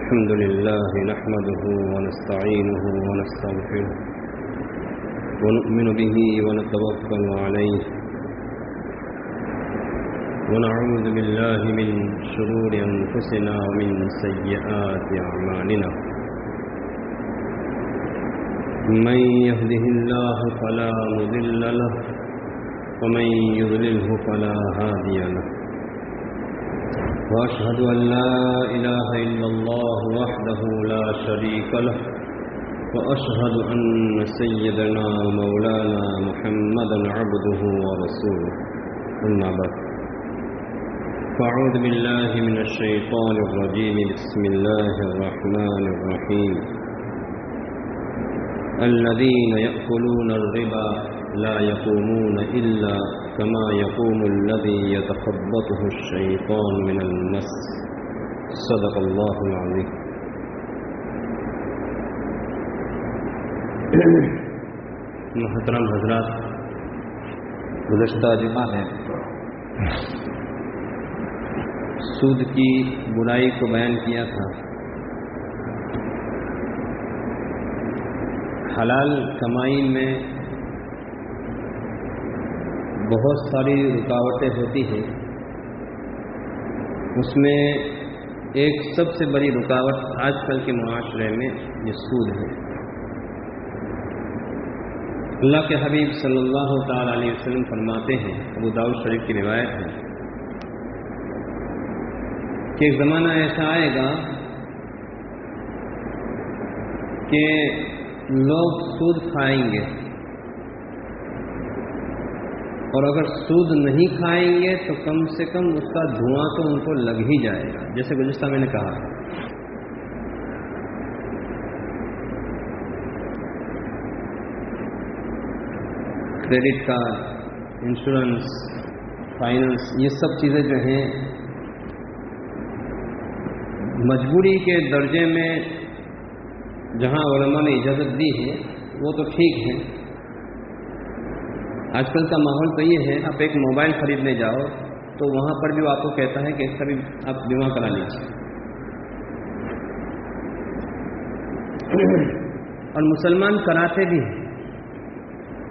الحمد لله نحمده ونستعينه ونستغفره ونؤمن به ونتوكل عليه ونعوذ بالله من شرور أنفسنا ومن سيئات أعمالنا من يهده الله فلا مضل له ومن يضلله فلا هادي له وأشهد أن لا إله إلا الله وحده لا شريك له وأشهد أن سيدنا مولانا محمدا عبده ورسوله أما بعد فأعوذ بالله من الشيطان الرجيم بسم الله الرحمن الرحيم الذين يأكلون الربا لا يقومون إلا كما يقوم الذي يتخبطه الشيطان من المس صدق الله العظيم. محترم حضرات، گزشتہ جمعہ میں سود کی برائی کو بیان کیا تھا. حلال کمائی میں بہت ساری رکاوٹیں ہوتی ہیں. اس میں ایک سب سے بڑی رکاوٹ آج کل کے معاشرے میں یہ سود ہے. اللہ کے حبیب صلی اللہ تعالی علیہ وسلم فرماتے ہیں، ابو داؤد شریف کی روایت ہے کہ ایک زمانہ ایسا آئے گا کہ لوگ سود کھائیں گے، اور اگر سود نہیں کھائیں گے تو کم سے کم اس کا دھواں تو ان کو لگ ہی جائے گا. جیسے گزشتہ میں نے کہا، کریڈٹ کارڈ، انشورنس، فائنانس، یہ سب چیزیں جو ہیں مجبوری کے درجے میں جہاں علماء نے اجازت دی ہے وہ تو ٹھیک ہے. آج کل کا ماحول تو یہ ہے، آپ ایک موبائل خریدنے جاؤ تو وہاں پر بھی وہ آپ کو کہتا ہے کہ اس کا بھی آپ بیمہ کرا لیجیے. اور مسلمان کراتے بھی ہیں،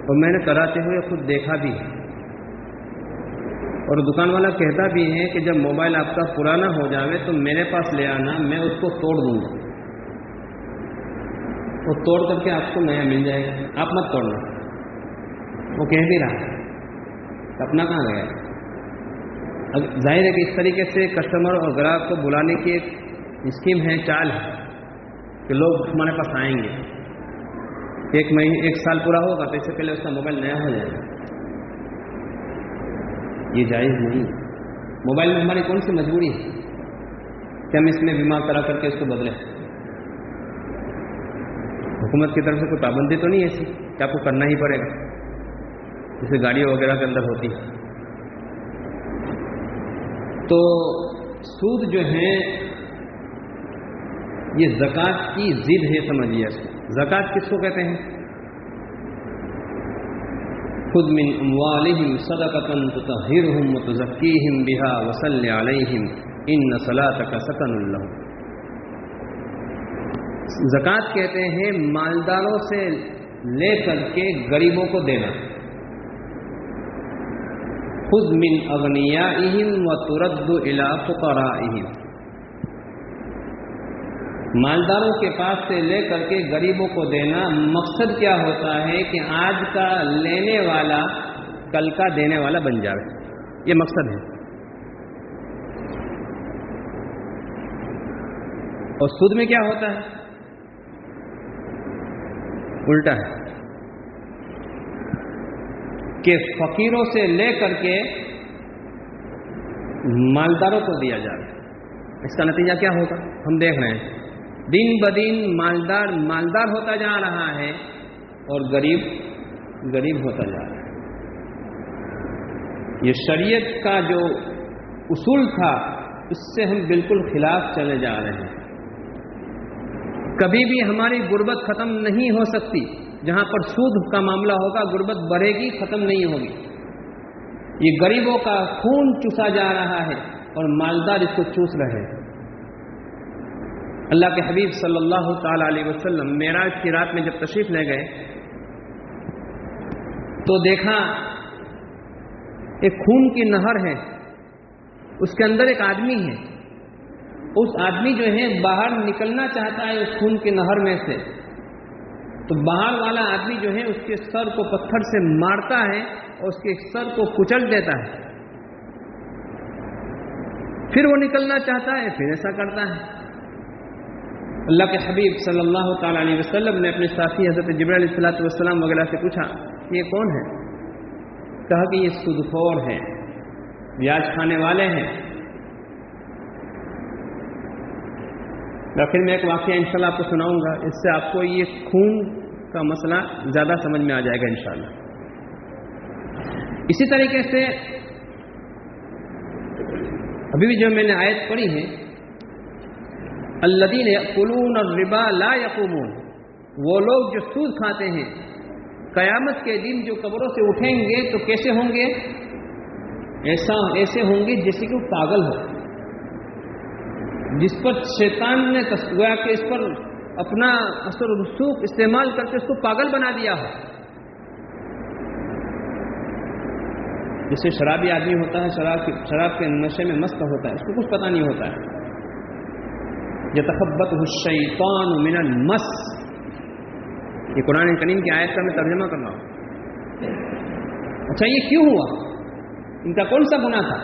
اور میں نے کراتے ہوئے خود دیکھا بھی ہے. اور دکان والا کہتا بھی ہے کہ جب موبائل آپ کا پرانا ہو جاوے تو میرے پاس لے آنا، میں اس کو توڑ دوں گا. وہ توڑ کر کے آپ کو نیا مل جائے گا، آپ مت توڑنا. وہ کہہ بھی رہا ہے، اپنا کہاں گیا. ظاہر ہے کہ اس طریقے سے کسٹمر اور گراہک کو بلانے کی ایک اسکیم ہے، چال ہے کہ لوگ ہمارے پاس آئیں گے. ایک سال پورا ہوگا تو اس سے پہلے اس کا موبائل نیا ہو جائے گا. یہ جائز نہیں. موبائل میں ہماری کون سی مجبوری ہے کہ ہم اس میں بیمہ کرا کر کے اس کو بدلیں؟ حکومت کی طرف سے کوئی پابندی تو نہیں ایسی کہ آپ کو کرنا ہی پڑے گا، جیسے گاڑیوں وغیرہ کے اندر ہوتی ہے. تو سود جو ہے یہ زکوٰۃ کی ضد ہے، سمجھیے اس کو. زکوٰۃ کس کو کہتے ہیں؟ خذ من اموالہم صدقۃ تطہرہم وتزکیہم بہا وصلی علیہم ان صلاتک سکن لہم. زکوٰۃ کہتے ہیں مالداروں سے لے کر کے غریبوں کو دینا. خذ من اغنیائہم وترد الی فقرائہم. مالداروں کے پاس سے لے کر کے غریبوں کو دینا. مقصد کیا ہوتا ہے کہ آج کا لینے والا کل کا دینے والا بن جائے، یہ مقصد ہے. اور سود میں کیا ہوتا ہے؟ الٹا ہے کہ فقیروں سے لے کر کے مالداروں کو دیا جائے. اس کا نتیجہ کیا ہوگا؟ ہم دیکھ رہے ہیں دن بدن مالدار ہوتا جا رہا ہے اور غریب ہوتا جا رہا ہے. یہ شریعت کا جو اصول تھا اس سے ہم بالکل خلاف چلے جا رہے ہیں. کبھی بھی ہماری غربت ختم نہیں ہو سکتی. جہاں پر سود کا معاملہ ہوگا غربت بڑھے گی، ختم نہیں ہوگی. یہ غریبوں کا خون چوسا جا رہا ہے اور مالدار اس کو چوس رہے ہیں. اللہ کے حبیب صلی اللہ تعالی علیہ وسلم معراج کی رات میں جب تشریف لے گئے تو دیکھا ایک خون کی نہر ہے، اس کے اندر ایک آدمی ہے، اس آدمی جو ہے باہر نکلنا چاہتا ہے اس خون کی نہر میں سے، تو باہر والا آدمی جو ہے اس کے سر کو پتھر سے مارتا ہے اور اس کے سر کو کچل دیتا ہے، پھر وہ نکلنا چاہتا ہے، پھر ایسا کرتا ہے۔ اللہ کے حبیب صلی اللہ تعالی علیہ وسلم نے اپنے ساتھی حضرت جبرائیل علیہ الصلوۃ والسلام وغیرہ سے پوچھا یہ کون ہے؟ کہا کہ یہ سود خور ہیں، بیاج کھانے والے ہیں۔ پھر میں ایک واقعہ انشاءاللہ آپ کو سناؤں گا، اس سے آپ کو یہ خون کا مسئلہ زیادہ سمجھ میں آ جائے گا انشاءاللہ۔ اسی طریقے سے ابھی بھی جو میں نے آیت پڑھی ہے، الذین یأکلون الربا لا یقومون، وہ لوگ جو سود کھاتے ہیں قیامت کے دن جو قبروں سے اٹھیں گے تو کیسے ہوں گے؟ ایسے ہوں گے جیسے کہ وہ پاگل ہو، جس پر شیطان نے گویا کہ اس پر اپنا اثر و رسوخ استعمال کر کے اس کو پاگل بنا دیا ہو۔ جیسے شرابی آدمی ہوتا ہے، شراب کے نشے میں مست ہوتا ہے، اس کو کچھ پتہ نہیں ہوتا ہے۔ یتخبطہ الشیطان من المس، یہ قرآن کریم کی آیت کا میں ترجمہ کر رہا ہوں۔ اچھا یہ کیوں ہوا؟ ان کا کون سا گناہ تھا؟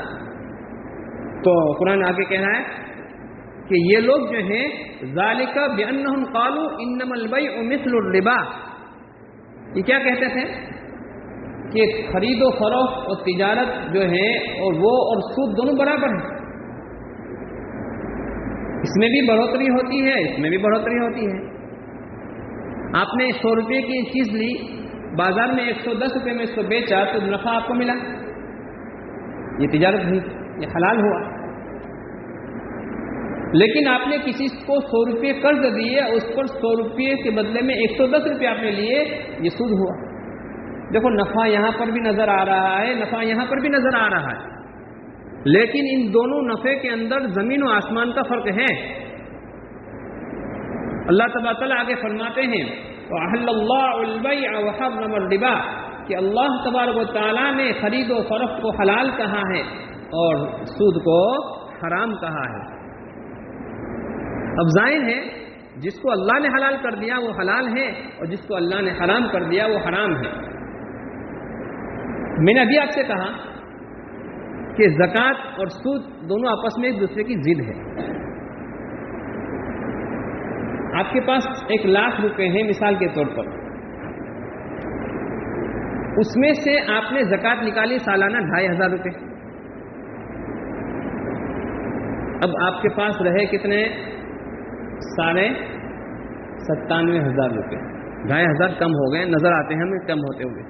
تو قرآن آگے کہہ رہا ہے کہ یہ لوگ جو ہیں ذالک بانہم قالوا انما البیع مثل الربا، یہ کیا کہتے تھے کہ خرید و فروخت اور تجارت جو ہے اور وہ اور سود دونوں برابر ہیں، اس میں بھی بڑھوتری ہوتی ہے، اس میں بھی بڑھوتری ہوتی ہے۔ آپ نے 100 روپے کی چیز لی، بازار میں 110 روپے میں اس کو بیچا تو نفع آپ کو ملا، یہ تجارت ہوئی، یہ حلال ہوا۔ لیکن آپ نے کسی کو 100 روپے قرض دیے، اس پر 100 روپے کے بدلے میں 110 روپے آپ نے لیے، یہ سود ہوا۔ دیکھو نفع یہاں پر بھی نظر آ رہا ہے، نفع یہاں پر بھی نظر آ رہا ہے، لیکن ان دونوں نفع کے اندر زمین و آسمان کا فرق ہے۔ اللہ تبارک و تعالیٰ آگے فرماتے ہیں وَأَحَلَّ اللَّهُ الْبَيْعَ وَحَرَّمَ الرِّبَا، کہ اللہ تبارک و تعالیٰ نے خرید و فروخت کو حلال کہا ہے اور سود کو حرام کہا ہے۔ اب ظاہر ہے جس کو اللہ نے حلال کر دیا وہ حلال ہے اور جس کو اللہ نے حرام کر دیا وہ حرام ہے۔ میں نے ابھی آپ سے کہا کہ زکوٰۃ اور سود دونوں آپس میں ایک دوسرے کی ضد ہے۔ آپ کے پاس 1,00,000 روپے ہیں مثال کے طور پر، اس میں سے آپ نے زکوٰۃ نکالی سالانہ 2,500 روپے، اب آپ کے پاس رہے کتنے؟ 97,500 روپے، 2,500 کم ہو گئے، نظر آتے ہیں ہمیں کم ہوتے ہوئے۔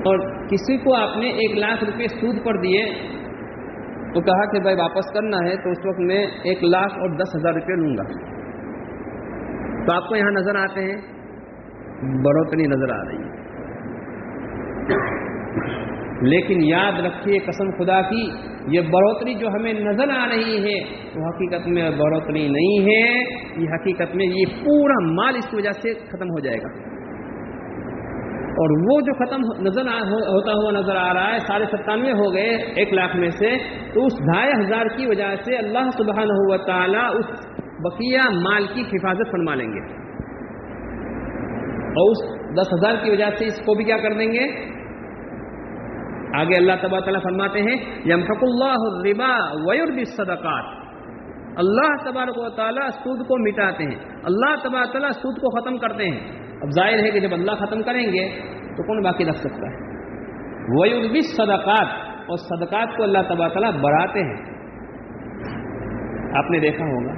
اور کسی کو آپ نے 1,00,000 روپے سود پر دیے تو کہا کہ بھائی واپس کرنا ہے، تو اس وقت میں 1,10,000 روپے لوں گا، تو آپ کو یہاں نظر آتے ہیں بڑھوتری نظر آ رہی ہے۔ لیکن یاد رکھیے قسم خدا کی، یہ بڑھوتری جو ہمیں نظر آ رہی ہے وہ حقیقت میں بڑھوتری نہیں ہے، یہ حقیقت میں یہ پورا مال اس کی وجہ سے ختم ہو جائے گا، اور وہ جو ختم ہوتا ہوا نظر آ رہا ہے 97.5 ہو گئے 1,00,000 میں سے، تو اس 2,500 کی وجہ سے اللہ سبحانہ و تعالیٰ اس بقیہ مال کی حفاظت فرما لیں گے، اور اس 10,000 کی وجہ سے اس کو بھی کیا کر دیں گے؟ آگے اللہ تبارک و تعالیٰ فرماتے ہیں یمحق اللہ الربا ویربی الصدقات، اللہ تبارک و تعالیٰ سود کو مٹاتے ہیں، اللہ تبارک و تعالیٰ سود کو ختم کرتے ہیں۔ اب ظاہر ہے کہ جب اللہ ختم کریں گے تو کون باقی رکھ سکتا ہے؟ ویربی الصدقات، اور صدقات کو اللہ تبارک و تعالیٰ بڑھاتے ہیں۔ آپ نے دیکھا ہوگا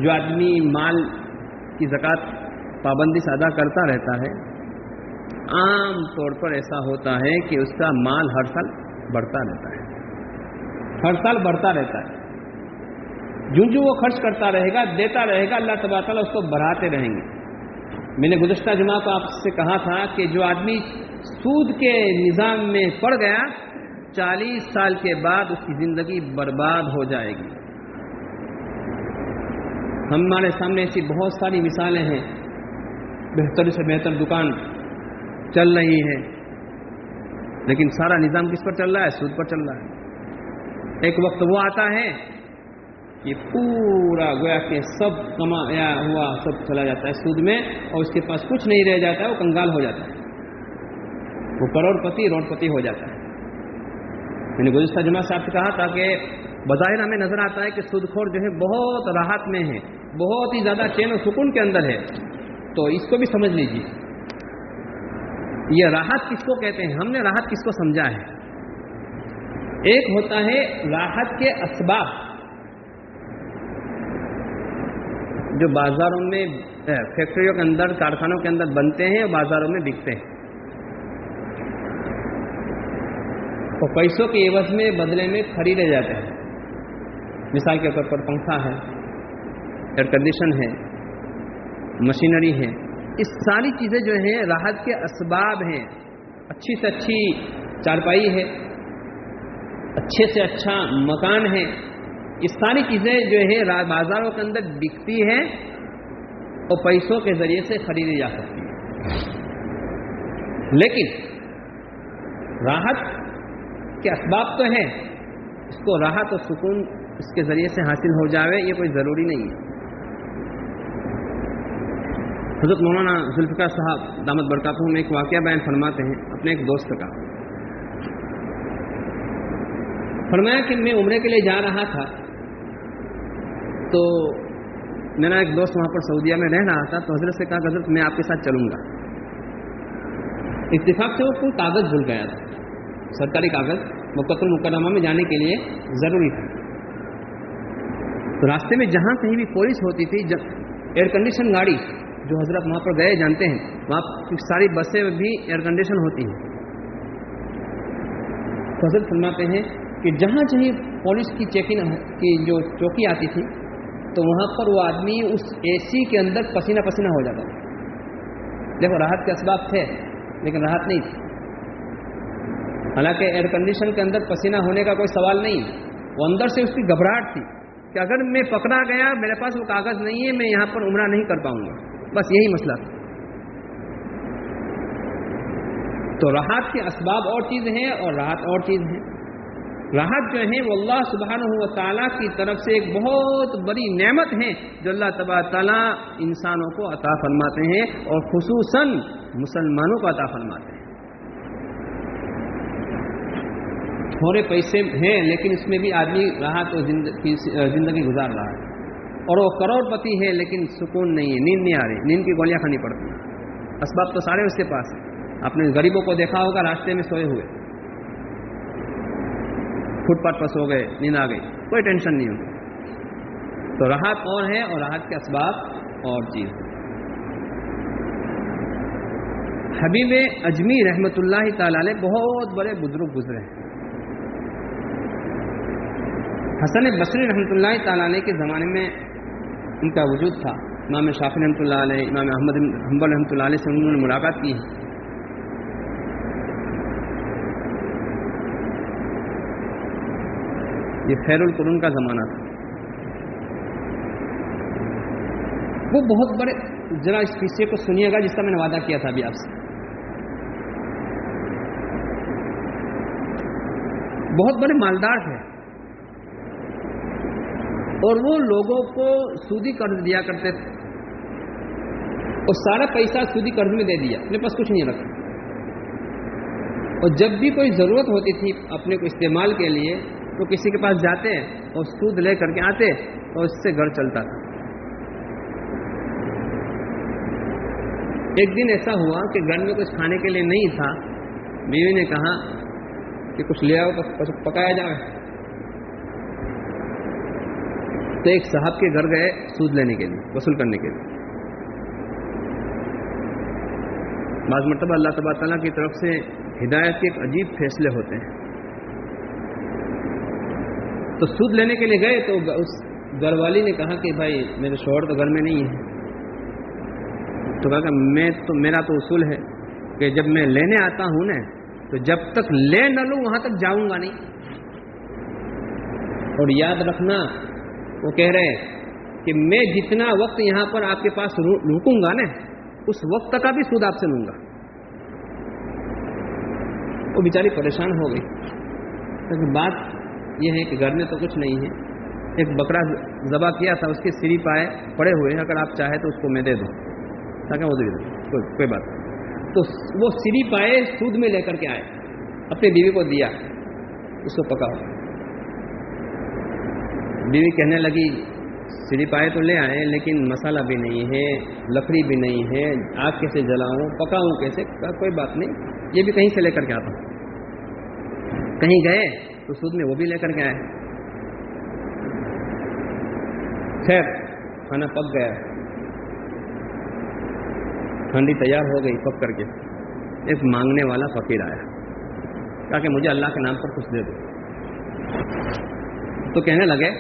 جو آدمی مال کی زکوٰۃ پابندی سے ادا کرتا رہتا ہے، عام طور پر ایسا ہوتا ہے کہ اس کا مال ہر سال بڑھتا رہتا ہے، ہر سال بڑھتا رہتا ہے، جو وہ خرچ کرتا رہے گا، دیتا رہے گا، اللہ تبارک و تعالیٰ اس کو بڑھاتے رہیں گے۔ میں نے گزشتہ جمعہ کو آپ سے کہا تھا کہ جو آدمی سود کے نظام میں پڑ گیا 40 سال کے بعد اس کی زندگی برباد ہو جائے گی، ہمارے سامنے ایسی بہت ساری مثالیں ہیں، بہتر سے بہتر دکان چل رہی ہے، لیکن سارا نظام کس پر چل رہا ہے؟ سود پر چل رہا ہے۔ ایک وقت وہ آتا ہے کہ پورا گویا کہ سب کمایا ہوا سب چلا جاتا ہے سود میں، اور اس کے پاس کچھ نہیں رہ جاتا ہے، وہ کنگال ہو جاتا ہے، وہ کروڑ پتی ہو جاتا ہے۔ میں نے گزشتہ جمعہ سے آپ سے کہا تھا کہ بظاہر ہمیں نظر آتا ہے کہ سود خور جو ہے بہت راحت میں ہے، بہت ہی زیادہ چین و سکون کے اندر ہے، تو اس کو بھی سمجھ لیجیے یہ راحت کس کو کہتے ہیں۔ ہم نے راحت کس کو سمجھا ہے؟ ایک ہوتا ہے راحت کے اسباب جو بازاروں میں فیکٹریوں کے اندر کارخانوں کے اندر بنتے ہیں اور بازاروں میں بکتے ہیں، اور پیسوں کے عوض میں بدلے میں خریدے جاتے ہیں۔ مثال کے طور پر پنکھا ہے، ایئر کنڈیشن ہے، مشینری ہے، اس ساری چیزیں جو ہیں راحت کے اسباب ہیں۔ اچھی سے اچھی چارپائی ہے، اچھے سے اچھا مکان ہے، یہ ساری چیزیں جو ہے بازاروں کے اندر بکتی ہیں اور پیسوں کے ذریعے سے خریدی جا سکتی ہے۔ لیکن راحت کے اسباب تو ہیں، اس کو راحت اور سکون اس کے ذریعے سے حاصل ہو جاوے یہ کوئی ضروری نہیں ہے۔ حضرت مولانا ذوالفقار صاحب دامت برکاتہم میں ایک واقعہ بیان فرماتے ہیں اپنے ایک دوست کا۔ فرمایا کہ میں عمرے کے لیے جا رہا تھا، تو میرا ایک دوست وہاں پر سعودیہ میں رہ رہا تھا، تو حضرت سے کہا کہ حضرت میں آپ کے ساتھ چلوں گا۔ اتفاق سے وہ کوئی کاغذ بھول گیا تھا، سرکاری کاغذ مکۃ المکرمہ میں جانے کے لیے ضروری تھا۔ تو راستے میں جہاں کہیں بھی پولیس ہوتی تھی، ایئر کنڈیشن گاڑی جو حضرت وہاں پر گئے جانتے ہیں، وہاں ساری بسیں بھی ایئر کنڈیشن ہوتی ہیں، تو حضرت فرماتے ہیں کہ جہاں پولیس کی چیکنگ کی جو چوکی آتی تھی، تو وہاں پر وہ آدمی اس اے سی کے اندر پسینہ پسینہ ہو جاتا تھا۔ دیکھو راحت کے اسباب تھے لیکن راحت نہیں تھی۔ حالانکہ ایئر کنڈیشن کے اندر پسینہ ہونے کا کوئی سوال نہیں، وہ اندر سے اس کی گھبراہٹ تھی کہ اگر میں پکڑا گیا، میرے پاس وہ کاغذ نہیں ہے، میں یہاں پر عمرہ نہیں کر پاؤں گا، بس یہی مسئلہ تھا۔ تو راحت کے اسباب اور چیز ہیں اور راحت اور چیز ہے۔ راحت جو ہے وہ اللہ سبحانہ و تعالیٰ کی طرف سے ایک بہت بڑی نعمت ہے جو اللہ تبارک تعالیٰ انسانوں کو عطا فرماتے ہیں اور خصوصاً مسلمانوں کو عطا فرماتے ہیں۔ تھوڑے پیسے ہیں لیکن اس میں بھی آدمی راحت اور زندگی گزار رہا ہے، اور وہ کروڑ پتی ہے لیکن سکون نہیں ہے، نیند نہیں آ رہی، نیند کی گولیاں کھانی پڑتی ہیں۔ اسباب تو سارے اس کے پاس ہیں۔ آپ نے غریبوں کو دیکھا ہوگا راستے میں سوئے ہوئے، فٹ پاتھ پر سو گئے، نیند آ گئی، کوئی ٹینشن نہیں ہوتی۔ تو راحت اور ہے اور راحت کے اسباب اور چیز ہے۔ حبیب اجمی رحمۃ اللہ تعالی علیہ بہت بڑے بزرگ گزرے ہیں۔ حسن بصری رحمۃ اللہ تعالی علیہ کے زمانے میں ان کا وجود تھا۔ امام شافعی رحمۃ اللہ علیہ، امام احمد بن حنبل رحمۃ اللہ علیہ سے انہوں نے ملاقات کی ہے۔ یہ خیر القرون کا زمانہ تھا۔ وہ بہت بڑے، ذرا اس قصے کو سنیے گا جس کا میں نے وعدہ کیا تھا ابھی آپ سے۔ بہت بڑے مالدار تھے اور وہ لوگوں کو سودی قرض دیا کرتے تھے، اور سارا پیسہ سودی قرض میں دے دیا، اپنے پاس کچھ نہیں رکھا۔ اور جب بھی کوئی ضرورت ہوتی تھی اپنے کو استعمال کے لیے تو کسی کے پاس جاتے اور سود لے کر کے آتے اور اس سے گھر چلتا تھا۔ ایک دن ایسا ہوا کہ گھر میں کچھ کھانے کے لیے نہیں تھا، بیوی نے کہا کہ کچھ لے آؤ پکایا جائے۔ تو ایک صاحب کے گھر گئے سود لینے کے لیے، وصول کرنے کے لیے۔ بعض مرتبہ اللہ تبارک تعالیٰ کی طرف سے ہدایت کے ایک عجیب فیصلے ہوتے ہیں۔ تو سود لینے کے لیے گئے تو اس گھر والی نے کہا کہ بھائی میرے شوہر تو گھر میں نہیں ہے۔ تو کہا کہ میرا تو اصول ہے کہ جب میں لینے آتا ہوں نا تو جب تک لے نہ لوں وہاں تک جاؤں گا نہیں۔ اور یاد رکھنا، وہ کہہ رہے کہ میں جتنا وقت یہاں پر آپ کے پاس رکوں گا نا اس وقت کا بھی سود آپ سے لوں گا. وہ بیچاری پریشان ہو گئی. کیونکہ بات یہ ہے کہ گھر میں تو کچھ نہیں ہے, ایک بکرا ذبح کیا تھا, اس کے سری پائے پڑے ہوئے ہیں, اگر آپ چاہیں تو اس کو میں دے دوں تاکہ وہ دے دوں, کوئی بات نہیں. تو وہ سری پائے سود میں لے کر کے آئے, اپنی بیوی کو دیا, اس کو پکاؤ. بیوی کہنے لگی سری پائے تو لے آئے لیکن مسالہ بھی نہیں ہے, لکڑی بھی نہیں ہے, آگ کیسے جلاؤں, پکاؤں کیسے؟ کوئی بات نہیں, یہ بھی کہیں سے لے کر کے آتا ہوں. کہیں گئے تو سود میں وہ بھی لے کر کے آئے. خیر کھانا پک گیا, ہانڈی تیار ہو گئی پک کر کے. ایک مانگنے والا فقیر آیا تاکہ مجھے اللہ کے نام پر کچھ دے دو. تو کہنے لگے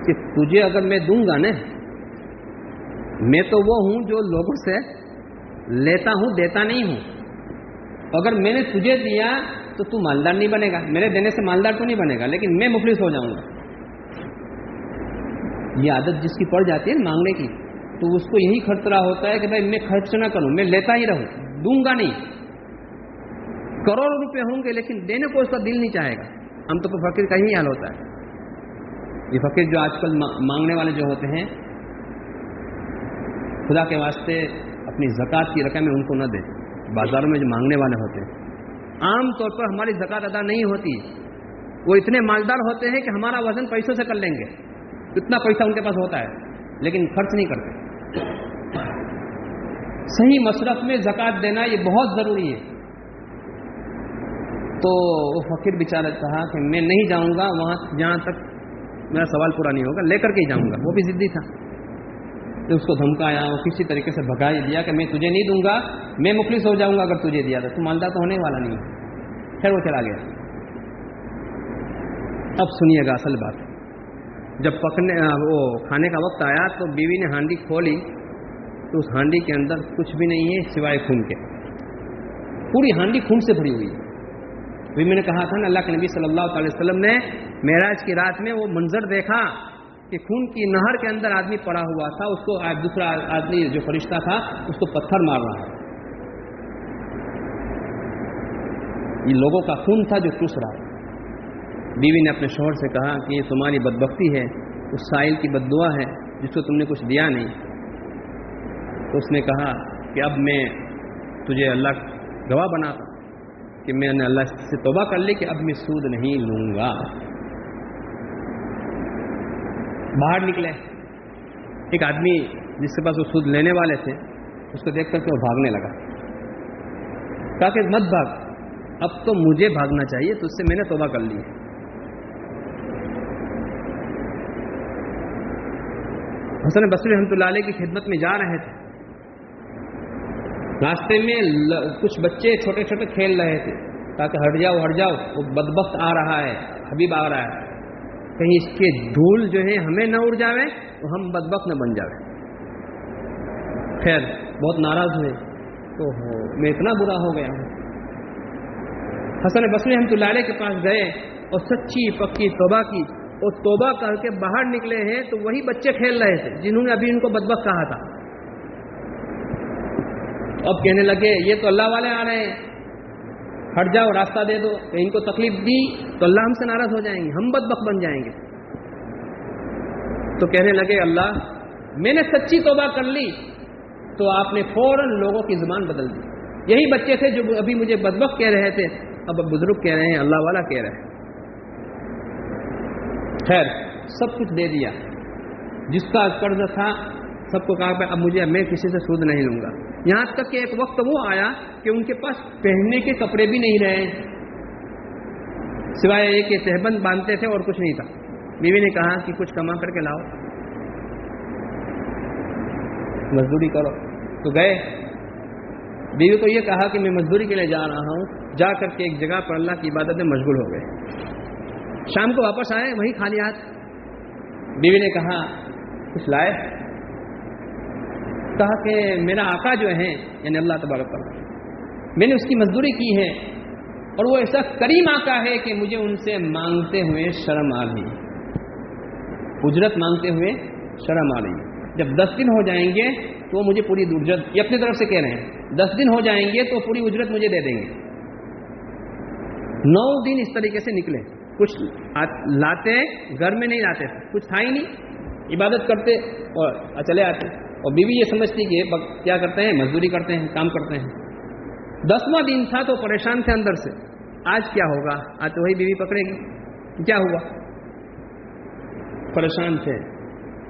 کہ تجھے اگر میں دوں گا نا, میں تو وہ ہوں جو لوگوں سے لیتا ہوں دیتا نہیں ہوں. اگر میں نے تجھے دیا تو تو مالدار نہیں بنے گا, میرے دینے سے مالدار تو نہیں بنے گا, لیکن میں مفلس ہو جاؤں گا. یہ عادت جس کی پڑ جاتی ہے مانگنے کی, تو اس کو یہی خطرہ ہوتا ہے کہ بھائی میں خرچ نہ کروں, میں لیتا ہی رہوں, دوں گا نہیں. کروڑوں روپے ہوں گے لیکن دینے کو اس کا دل نہیں چاہے گا. ہم تو فقیر کا ہی حال ہوتا ہے. یہ فقیر جو آج کل مانگنے والے جو ہوتے ہیں, خدا کے واسطے اپنی زکوٰۃ کی رقم ان کو نہ دیں. بازاروں میں جو مانگنے والے ہوتے ہیں عام طور پر ہماری زکوٰۃ ادا نہیں ہوتی. وہ اتنے مالدار ہوتے ہیں کہ ہمارا وزن پیسوں سے کر لیں گے, اتنا پیسہ ان کے پاس ہوتا ہے لیکن خرچ نہیں کرتے. صحیح مصرف میں زکوٰۃ دینا یہ بہت ضروری ہے. تو وہ فقیر بیچارہ کہا کہ میں نہیں جاؤں گا وہاں جہاں تک میرا سوال پورا نہیں ہوگا, لے کر کے ہی جاؤں گا. وہ بھی ضدی تھا. تو اس کو دھمکایا, وہ کسی طریقے سے بھگا دیا کہ میں تجھے نہیں دوں گا, میں مفلس ہو جاؤں گا اگر تجھے دیا تو مالدار تو ہونے والا نہیں ہے. خیر وہ چلا گیا. اب سنیے گا اصل بات. جب وہ کھانے کا وقت آیا تو بیوی نے ہانڈی کھولی تو اس ہانڈی کے اندر کچھ بھی نہیں ہے سوائے خون کے. پوری ہانڈی خون سے بھری ہوئی ہے. ابھی میں نے کہا تھا نا, اللہ کے نبی صلی اللہ علیہ وسلم نے معراج کی رات میں وہ منظر دیکھا کہ خون کی نہر کے اندر آدمی پڑا ہوا تھا, اس کو دوسرا آدمی جو فرشتہ تھا اس کو پتھر مار رہا ہے. یہ لوگوں کا خون تھا جو چوس رہا ہے. بیوی نے اپنے شوہر سے کہا کہ یہ تمہاری بدبختی ہے, اس سائل کی بد دعا ہے جس کو تم نے کچھ دیا نہیں. تو اس نے کہا کہ اب میں تجھے اللہ گواہ بناتا کہ میں نے اللہ سے توبہ کر لی کہ اب میں سود نہیں لوں گا. باہر نکلے, ایک آدمی جس کے پاس وہ سود لینے والے تھے اس کو دیکھ کر کے وہ بھاگنے لگا. کہا کہ مت بھاگ, اب تو مجھے بھاگنا چاہیے, تو اس سے میں نے توبہ کر لی. حسن بصری رحمۃ اللہ علیہ کی خدمت میں جا رہے تھے. راستے میں کچھ بچے چھوٹے چھوٹے کھیل رہے تھے تاکہ ہٹ جاؤ, وہ بدبخت آ رہا ہے, حبیب آ رہا ہے, کہیں اس کے دھول جو ہے ہمیں نہ اڑ جاوے تو ہم بدبخت نہ بن جاوے. خیر بہت ناراض ہوئے, تو میں اتنا برا ہو گیا ہوں. حسن بصری رحمۃ اللہ علیہ کے پاس گئے اور سچی پکی توبہ کی, اور توبہ کر کے باہر نکلے ہیں تو وہی بچے کھیل رہے تھے جنہوں نے ابھی ان کو بدبخت کہا تھا. اب کہنے لگے یہ تو اللہ والے آ رہے ہیں, ہٹ جاؤ, راستہ دے دو. کہ ان کو تکلیف دی تو اللہ ہم سے ناراض ہو جائیں گے, ہم بدبخت بن جائیں گے. تو کہنے لگے اللہ میں نے سچی توبہ کر لی, تو آپ نے فوراً لوگوں کی زبان بدل دی. یہی بچے تھے جو ابھی مجھے بدبخت کہہ رہے تھے, اب بزرگ کہہ رہے ہیں, اللہ والا کہہ رہے ہیں. خیر سب کچھ دے دیا, جس کا قرض تھا سب کو کہا کہ اب میں کسی سے سود نہیں لوں گا. یہاں تک کہ ایک وقت وہ آیا کہ ان کے پاس پہننے کے کپڑے بھی نہیں رہے, سوائے ایک کہ تہبند باندھتے تھے اور کچھ نہیں تھا. بیوی نے کہا کہ کچھ کما کر کے لاؤ, مزدوری کرو. تو گئے, بیوی کو یہ کہا کہ میں مزدوری کے لیے جا رہا ہوں. جا کر کے ایک جگہ پر اللہ کی عبادت میں مشغول ہو گئے. شام کو واپس آئے وہی خالی ہاتھ. بیوی نے کہا کچھ لائے؟ کہا کہ میرا آقا جو ہے یعنی اللہ تبارک و تعالیٰ, میں نے اس کی مزدوری کی ہے اور وہ ایسا کریم آقا ہے کہ مجھے ان سے مانگتے ہوئے شرم آ گئی. اجرت مانگتے ہوئے شرم آ رہی ہے. جب 10 دن ہو جائیں گے تو مجھے پوری اجرت، یہ اپنی طرف سے کہہ رہے ہیں، 10 دن ہو جائیں گے تو پوری اجرت مجھے دے دیں گے. 9 دن اس طریقے سے نکلے. کچھ لاتے گھر میں نہیں لاتے، کچھ تھا ہی نہیں، عبادت کرتے اور چلے آتے. اور بیوی یہ سمجھتی کہ کیا کرتے ہیں، مزدوری کرتے ہیں، کام کرتے ہیں. 10واں دن تھا تو پریشان تھے اندر سے. آج کیا ہوگا؟ آج تو وہی بیوی پکڑے گی. کیا ہوا؟ پریشان تھے.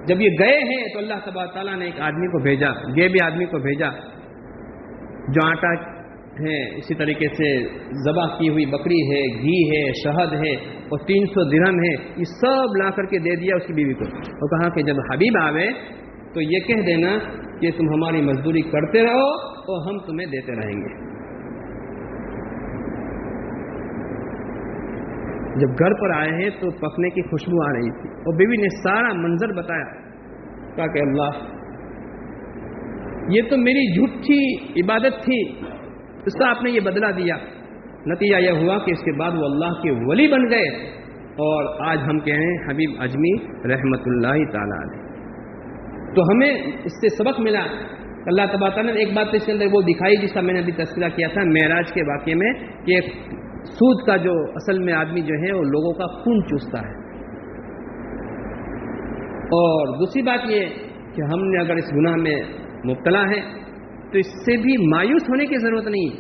جب یہ گئے ہیں تو اللہ تبارک تعالیٰ نے ایک آدمی کو بھیجا، یہ بھی آدمی کو بھیجا جو آٹا ہے، اسی طریقے سے ذبح کی ہوئی بکری ہے، گھی ہے، شہد ہے اور 300 درہم ہے، یہ سب لا کر کے دے دیا اس کی بیوی کو. اور کہا کہ جب حبیب آوے تو یہ کہہ دینا کہ تم ہماری مزدوری کرتے رہو اور ہم تمہیں دیتے رہیں گے. جب گھر پر آئے ہیں تو پکنے کی خوشبو آ رہی تھی اور بیوی نے سارا منظر بتایا. کہا کہ اللہ، یہ تو میری جھوٹی عبادت تھی، اس کا آپ نے یہ بدلہ دیا. نتیجہ یہ ہوا کہ اس کے بعد وہ اللہ کے ولی بن گئے اور آج ہم کہیں حبیب اجمی رحمت اللہ تعالی علیہ. تو ہمیں اس سے سبق ملا. اللہ تبارک نے ایک بات اس کے اندر وہ دکھائی جس کا میں نے ابھی تذکرہ کیا تھا معراج کے واقعے میں، کہ سود کا جو اصل میں آدمی جو ہے وہ لوگوں کا خون چوستا ہے. اور دوسری بات یہ کہ ہم نے اگر اس گناہ میں مبتلا ہے تو اس سے بھی مایوس ہونے کی ضرورت نہیں،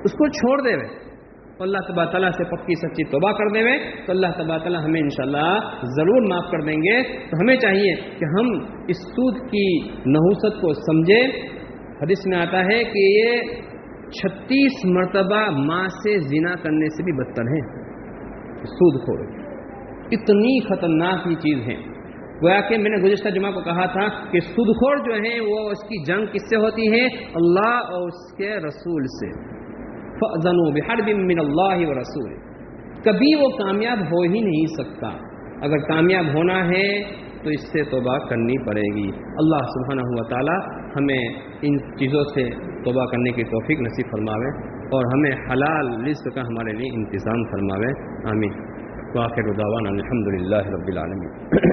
اس کو چھوڑ دے وے اللہ تبارک تعالیٰ سے پکی سچی توبہ کر دے وے تو اللہ تبارک تعالیٰ ہمیں انشاءاللہ ضرور معاف کر دیں گے. تو ہمیں چاہیے کہ ہم اس سود کی نحوست کو سمجھیں. حدیث میں آتا ہے کہ یہ 36 مرتبہ ماں سے زنا کرنے سے بھی بدتر ہے. سود خور اتنی خطرناک یہ چیز ہے. گویا کہ میں نے گزشتہ جمعہ کو کہا تھا کہ سود خور جو ہیں وہ اس کی جنگ کس سے ہوتی ہے؟ اللہ اور اس کے رسول سے. فَأْذَنُوا بِحَرْبٍ مِّنَ اللَّهِ وَرَسُولِهِ. کبھی وہ کامیاب ہو ہی نہیں سکتا. اگر کامیاب ہونا ہے تو اس سے توبہ کرنی پڑے گی. اللہ سبحانہ و تعالی ہمیں ان چیزوں سے توبہ کرنے کی توفیق نصیب فرماوے اور ہمیں حلال رزق کا ہمارے لیے انتظام فرماوے. آمین. وآخر دعوانا الحمدللہ رب العالمین.